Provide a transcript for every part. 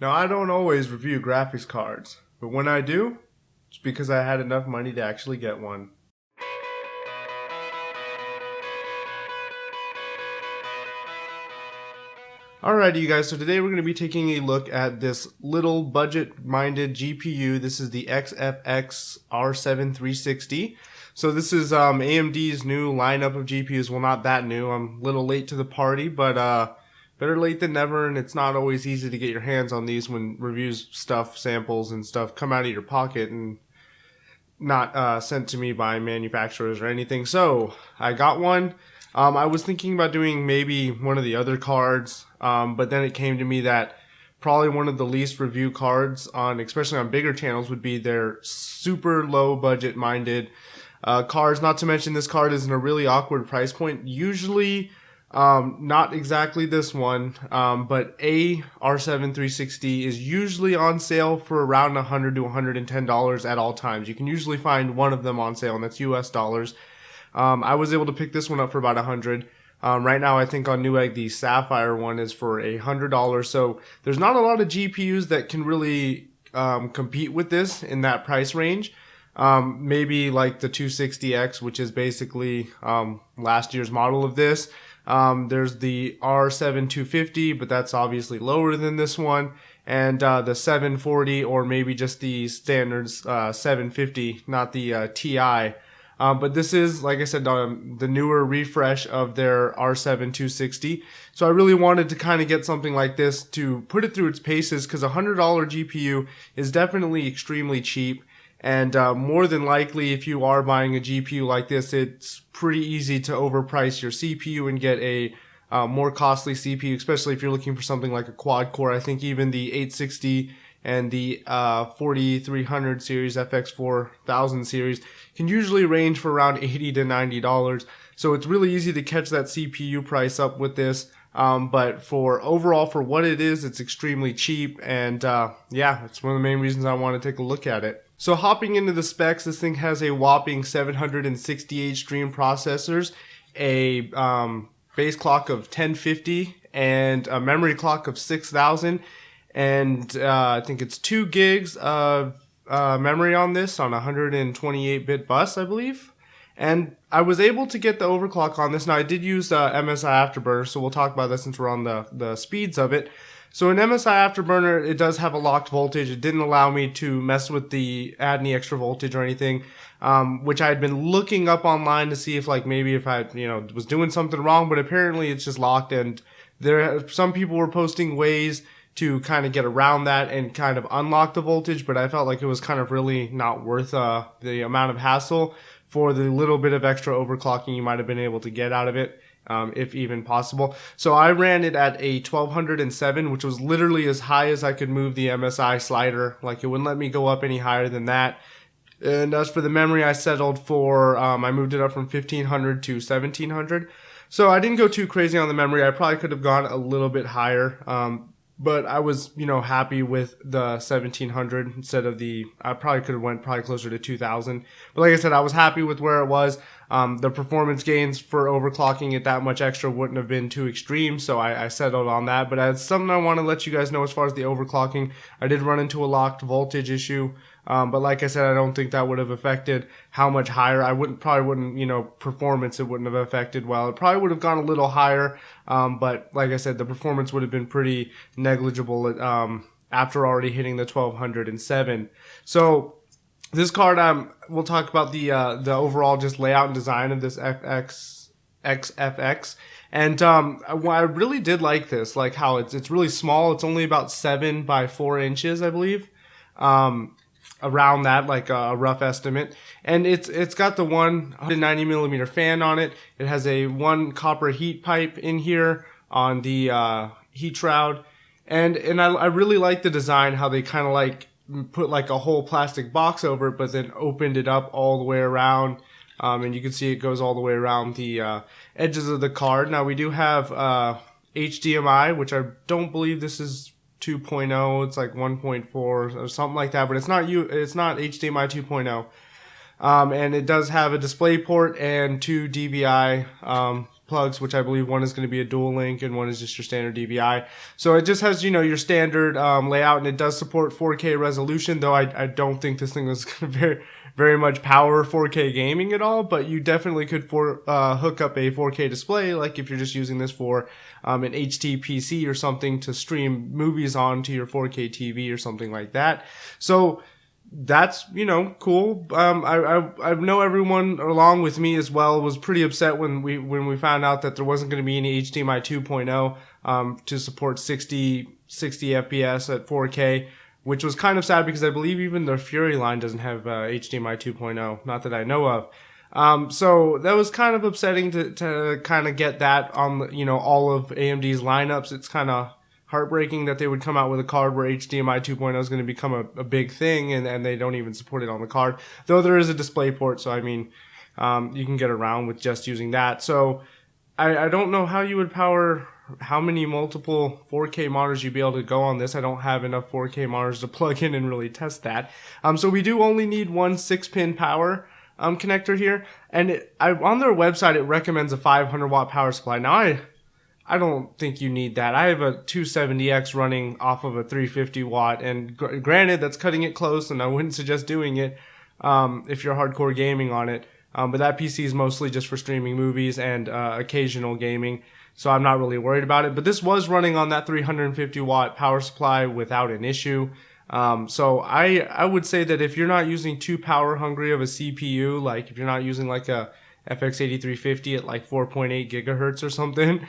Now, I don't always review graphics cards, but when I do, it's because I had enough money to actually get one. Alrighty, you guys, so today we're going to be taking a look at this little budget-minded GPU. This is the XfX R7 360. So this is AMD's new lineup of GPUs. Well, not that new. I'm a little late to the party, but better late than never, and it's not always easy to get your hands on these when reviews, stuff, samples, and stuff come out of your pocket and not sent to me by manufacturers or anything. So I got one. I was thinking about doing maybe one of the other cards, but then it came to me that probably one of the least reviewed cards on, especially on bigger channels, would be their super low budget minded cards. Not to mention this card is in a really awkward price point. Usually, not exactly this one, but a R7 360 is usually on sale for around $100 to $110 at all times. You can usually find one of them on sale, and that's US dollars. I was able to pick this one up for about $100. Right now, I think on Newegg, the Sapphire one is for $100. So there's not a lot of GPUs that can really compete with this in that price range. Maybe like the 260X, which is basically last year's model of this. There's the R7 250, but that's obviously lower than this one. And the 740, or maybe just the standards 750, not the TI. But this is, like I said, the newer refresh of their R7 260. So I really wanted to kind of get something like this to put it through its paces, because a $100 GPU is definitely extremely cheap. And more than likely, if you are buying a GPU like this, it's pretty easy to overprice your CPU and get a more costly CPU, especially if you're looking for something like a quad core. I think even the 860 and the 4300 series, FX 4000 series, can usually range for around $80 to $90. So it's really easy to catch that CPU price up with this. But for overall, for what it is, it's extremely cheap. And yeah, it's one of the main reasons I want to take a look at it. So hopping into the specs, this thing has a whopping 768 stream processors, a base clock of 1050, and a memory clock of 6000. And I think it's 2 gigs of memory on this on 128-bit bus, I believe. And I was able to get the overclock on this. Now, I did use MSI Afterburner, so we'll talk about that since we're on the speeds of it. So in MSI Afterburner, it does have a locked voltage. It didn't allow me to mess with add any extra voltage or anything, which I had been looking up online to see if maybe if I was doing something wrong, but apparently it's just locked. And some people were posting ways to kind of get around that and kind of unlock the voltage, but I felt like it was kind of really not worth the amount of hassle for the little bit of extra overclocking you might have been able to get out of it, if even possible. So I ran it at a 1207, which was literally as high as I could move the MSI slider. Like, it wouldn't let me go up any higher than that. And as for the memory, I settled for, I moved it up from 1500 to 1700. So I didn't go too crazy on the memory. I probably could have gone a little bit higher. But I was, happy with the 1700 instead of I probably could have went closer to 2000. But like I said, I was happy with where it was. The performance gains for overclocking it that much extra wouldn't have been too extreme, so I settled on that. But it's something I want to let you guys know as far as the overclocking. I did run into a locked voltage issue. But like I said, I don't think that would have affected how much higher. Probably wouldn't, performance, it wouldn't have affected well. It probably would have gone a little higher. But like I said, the performance would have been pretty negligible after already hitting the 1207. So this card, we'll talk about the overall just layout and design of this XfX. And I really did like this, like how it's really small. It's only about 7 by 4 inches, I believe. Around that, like a rough estimate. And it's got the 190 millimeter fan on it. It has a 1 copper heat pipe in here on the heat shroud. And I really like the design, how they kind of put a whole plastic box over it, but then opened it up all the way around. And you can see it goes all the way around the edges of the card. Now we do have HDMI, which I don't believe this is 2.0. It's like 1.4 or something like that, but it's not HDMI 2.0. And it does have a display port and 2 DVI plugs, which I believe one is going to be a dual link and one is just your standard DVI. So it just has, you know, your standard layout, and it does support 4K resolution, though I don't think this thing is going to very much power 4K gaming at all, but you definitely could hook up a 4K display, like if you're just using this for an HD PC or something to stream movies onto your 4K TV or something like that. So that's, you know, cool. I know everyone along with me as well was pretty upset when we found out that there wasn't going to be any HDMI 2.0 to support 60 FPS at 4K, which was kind of sad because I believe even the Fury line doesn't have HDMI 2.0, not that I know of. So that was kind of upsetting to kind of get that on, you know, all of AMD's lineups. It's kind of heartbreaking that they would come out with a card where HDMI 2.0 is going to become a big thing, and they don't even support it on the card. Though there is a display port, so I mean, you can get around with just using that. So I don't know how you would power how many multiple 4K monitors you'd be able to go on this. I don't have enough 4K monitors to plug in and really test that. So we do only need one 6-pin power connector here, and on their website it recommends a 500 watt power supply. Now I don't think you need that. I have a 270X running off of a 350 watt, and granted that's cutting it close, and I wouldn't suggest doing it if you're hardcore gaming on it. But that PC is mostly just for streaming movies and occasional gaming, so I'm not really worried about it. But this was running on that 350 watt power supply without an issue. So I would say that if you're not using too power hungry of a CPU, like if you're not using like a FX 8350 at like 4.8 gigahertz or something,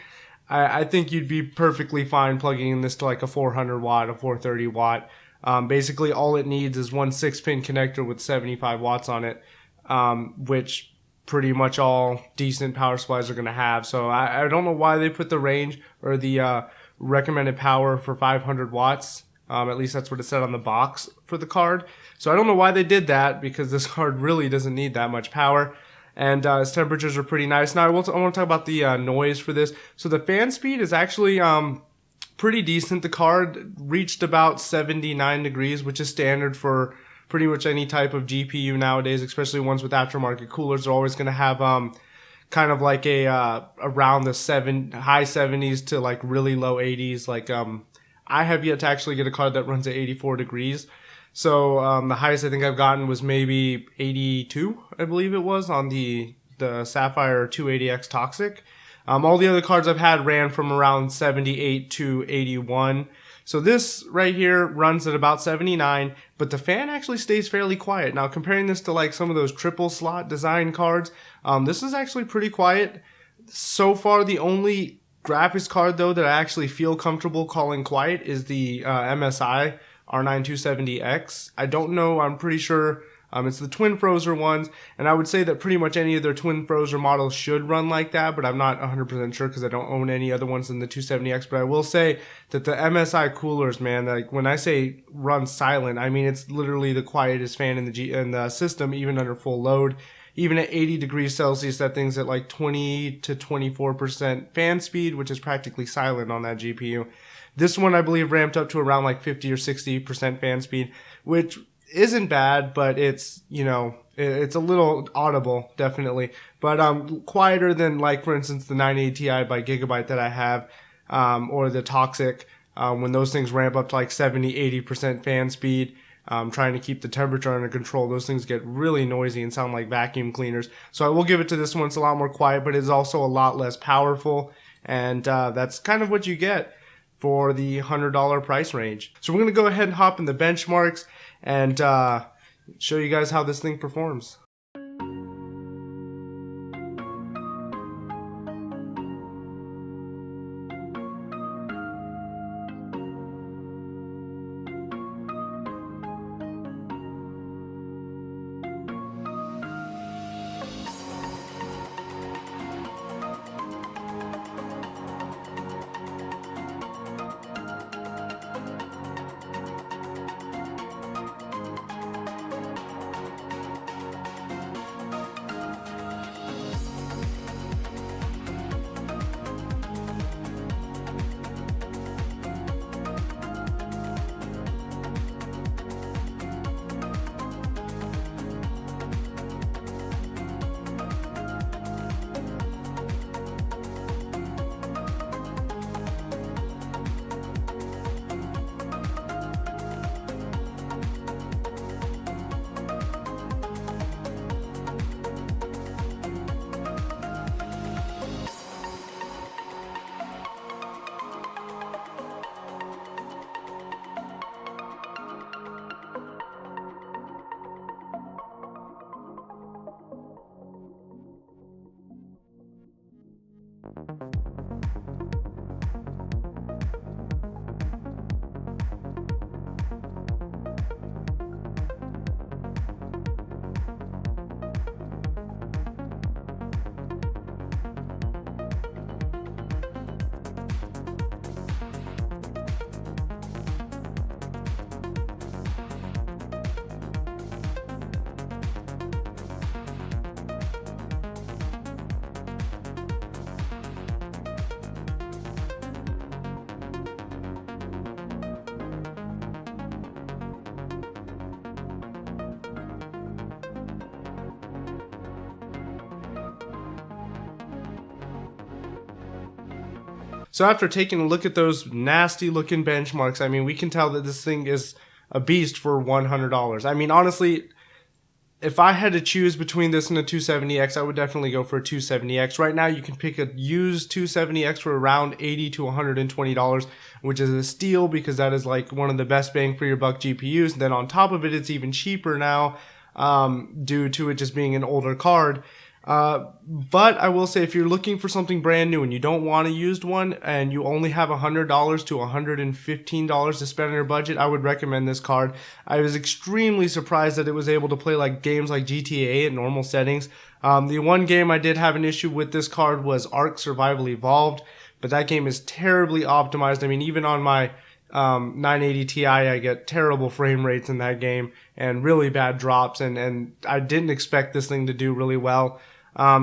I think you'd be perfectly fine plugging in this to like a 400 watt, a 430 watt. Basically all it needs is one 6-pin connector with 75 watts on it, which pretty much all decent power supplies are going to have. So I don't know why they put the range or the recommended power for 500 watts. At least that's what it said on the box for the card. So I don't know why they did that, because this card really doesn't need that much power. And its temperatures are pretty nice. Now I want to talk about the noise for this. So the fan speed is actually pretty decent. The card reached about 79 degrees, which is standard for pretty much any type of GPU nowadays, especially ones with aftermarket coolers. They're always going to have kind of like a around the high 70s to like really low 80s. Like I have yet to actually get a card that runs at 84 degrees. So the highest I think I've gotten was maybe 82, I believe it was, on the Sapphire 280X Toxic. All the other cards I've had ran from around 78 to 81. So this right here runs at about 79, but the fan actually stays fairly quiet. Now comparing this to like some of those triple slot design cards, this is actually pretty quiet. So far the only graphics card though that I actually feel comfortable calling quiet is the MSI R9270X. I don't know, I'm pretty sure it's the twin Frozer ones, and I would say that pretty much any of their twin Frozer models should run like that, but I'm not 100% sure because I don't own any other ones than the 270X. But I will say that the MSI coolers, man, like when I say run silent, I mean it's literally the quietest fan in the system, even under full load. Even at 80 degrees Celsius, that thing's at like 20 to 24% fan speed, which is practically silent on that GPU. This one, I believe, ramped up to around like 50 or 60% fan speed, which isn't bad, but it's, you know, it's a little audible, definitely. But quieter than, like, for instance, the 980 Ti by Gigabyte that I have, or the Toxic, when those things ramp up to like 70, 80% fan speed. Trying to keep the temperature under control, those things get really noisy and sound like vacuum cleaners. So I will give it to this one. It's a lot more quiet, but it's also a lot less powerful, and that's kind of what you get for the $100 price range. So we're going to go ahead and hop in the benchmarks and show you guys how this thing performs. So after taking a look at those nasty looking benchmarks, I mean, we can tell that this thing is a beast for $100. I mean, honestly, if I had to choose between this and a 270X, I would definitely go for a 270X. Right now, you can pick a used 270X for around $80 to $120, which is a steal because that is like one of the best bang for your buck GPUs. And then on top of it, it's even cheaper now due to it just being an older card. But I will say, if you're looking for something brand new and you don't want a used one and you only have $100 to $115 to spend on your budget, I would recommend this card. I was extremely surprised that it was able to play like games like GTA at normal settings. The one game I did have an issue with this card was Ark Survival Evolved, but that game is terribly optimized. I mean, even on my 980 Ti, I get terrible frame rates in that game and really bad drops, and I didn't expect this thing to do really well.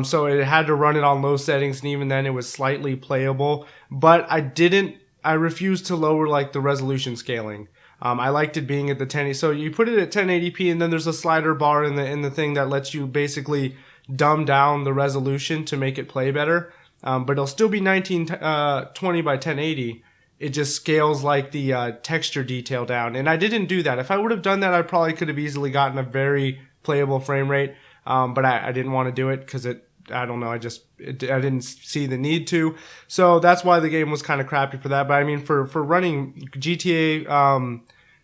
So it had to run it on low settings, and even then it was slightly playable, but I refused to lower like the resolution scaling. I liked it being at the 1080. So you put it at 1080p, and then there's a slider bar in the thing that lets you basically dumb down the resolution to make it play better. But it'll still be 1920 by 1080. It just scales like the texture detail down, and I didn't do that. If I would have done that, I probably could have easily gotten a very playable frame rate. But I didn't want to do it because I don't know, I didn't see the need to. So that's why the game was kind of crappy for that. But I mean, for running GTA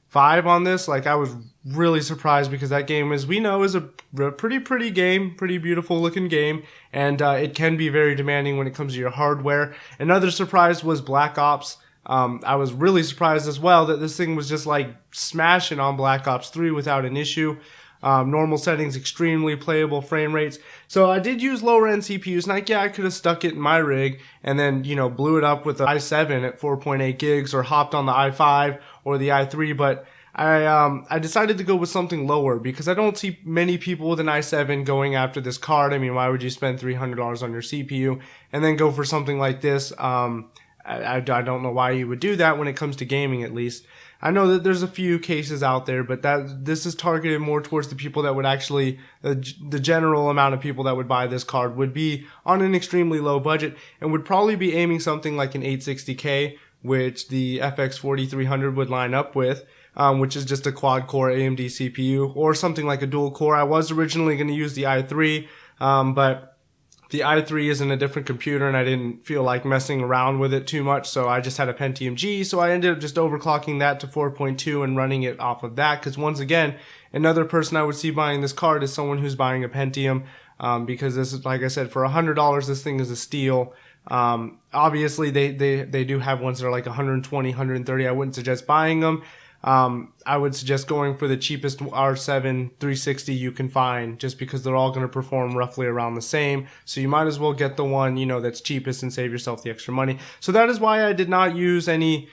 5 on this, like, I was really surprised because that game, as we know, is a pretty game, pretty beautiful looking game. And it can be very demanding when it comes to your hardware. Another surprise was Black Ops. I was really surprised as well that this thing was just like smashing on Black Ops 3 without an issue. Normal settings, extremely playable frame rates. So I did use lower end CPUs, and I could have stuck it in my rig and then, blew it up with the i7 at 4.8 gigs or hopped on the i5 or the i3, but I decided to go with something lower because I don't see many people with an i7 going after this card. I mean, why would you spend $300 on your CPU and then go for something like this? I don't know why you would do that when it comes to gaming, at least. I know that there's a few cases out there, but this is targeted more towards the people that would actually, the general amount of people that would buy this card would be on an extremely low budget and would probably be aiming something like an 860K, which the FX 4300 would line up with, which is just a quad-core AMD CPU, or something like a dual-core. I was originally going to use the i3, but the i3 is in a different computer and I didn't feel like messing around with it too much, so I just had a Pentium G, so I ended up just overclocking that to 4.2 and running it off of that, because once again, another person I would see buying this card is someone who's buying a Pentium, because this is, like I said, for $100, this thing is a steal. Obviously, they do have ones that are like 120, 130. I wouldn't suggest buying them. I would suggest going for the cheapest R7 360 you can find, just because they're all going to perform roughly around the same. So you might as well get the one, that's cheapest and save yourself the extra money. So that is why I did not use any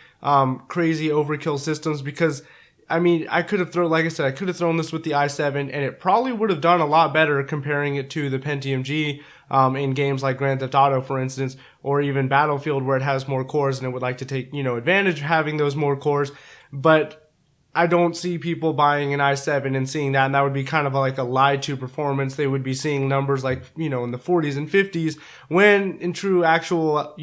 crazy overkill systems, because I mean, I could have thrown this with the i7 and it probably would have done a lot better comparing it to the Pentium G in games like Grand Theft Auto, for instance, or even Battlefield, where it has more cores and it would like to take, advantage of having those more cores. But I don't see people buying an i7 and seeing that, and that would be kind of like a lied to performance. They would be seeing numbers like, in the 40s and 50s, when in true actual,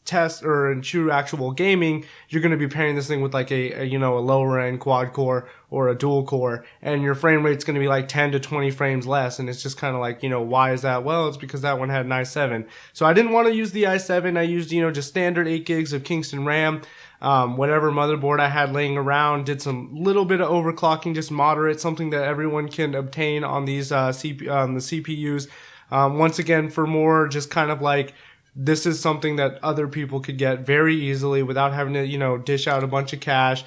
test or in true actual gaming, you're going to be pairing this thing with like a lower end quad core or a dual core, and your frame rate's going to be like 10 to 20 frames less. And it's just kind of like, why is that? Well, it's because that one had an i7. So I didn't want to use the i7. I used, just standard 8 gigs of Kingston RAM. Whatever motherboard I had laying around, did some little bit of overclocking, just moderate, something that everyone can obtain on these the CPUs. Once again, for more just kind of like this is something that other people could get very easily without having to, you know, dish out a bunch of cash.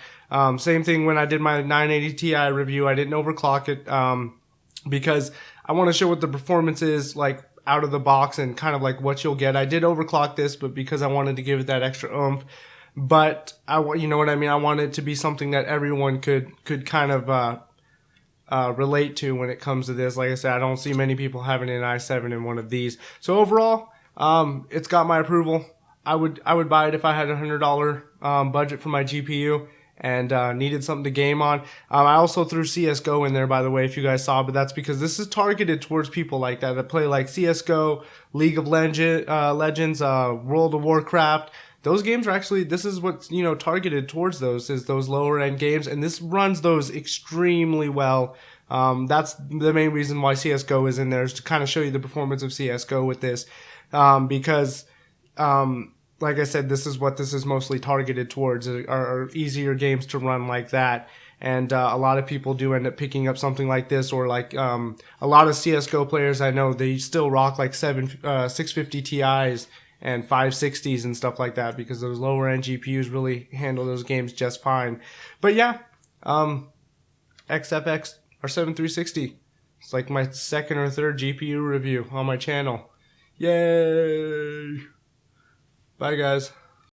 Same thing when I did my 980 Ti review. I didn't overclock it because I want to show what the performance is like out of the box and kind of like what you'll get. I did overclock this, but because I wanted to give it that extra oomph. But you know what I mean? I want it to be something that everyone could kind of relate to when it comes to this. Like I said, I don't see many people having an i7 in one of these. So overall, it's got my approval. I would buy it if I had $100 budget for my GPU and needed something to game on. I also threw CSGO in there, by the way, if you guys saw, but that's because this is targeted towards people like that play like CSGO, League of Legends, World of Warcraft. Those games are actually, this is what's, you know, targeted towards those, is those lower end games, and this runs those extremely well. That's the main reason why CSGO is in there, is to kind of show you the performance of CSGO with this, because like I said, this is what this is mostly targeted towards, are easier games to run like that. And a lot of people do end up picking up something like this, or like a lot of CSGO players I know, they still rock like 650 Ti's and 560s and stuff like that, because those lower end GPUs really handle those games just fine. But yeah, XfX R7 360. It's like my second or third GPU review on my channel. Yay! Bye guys.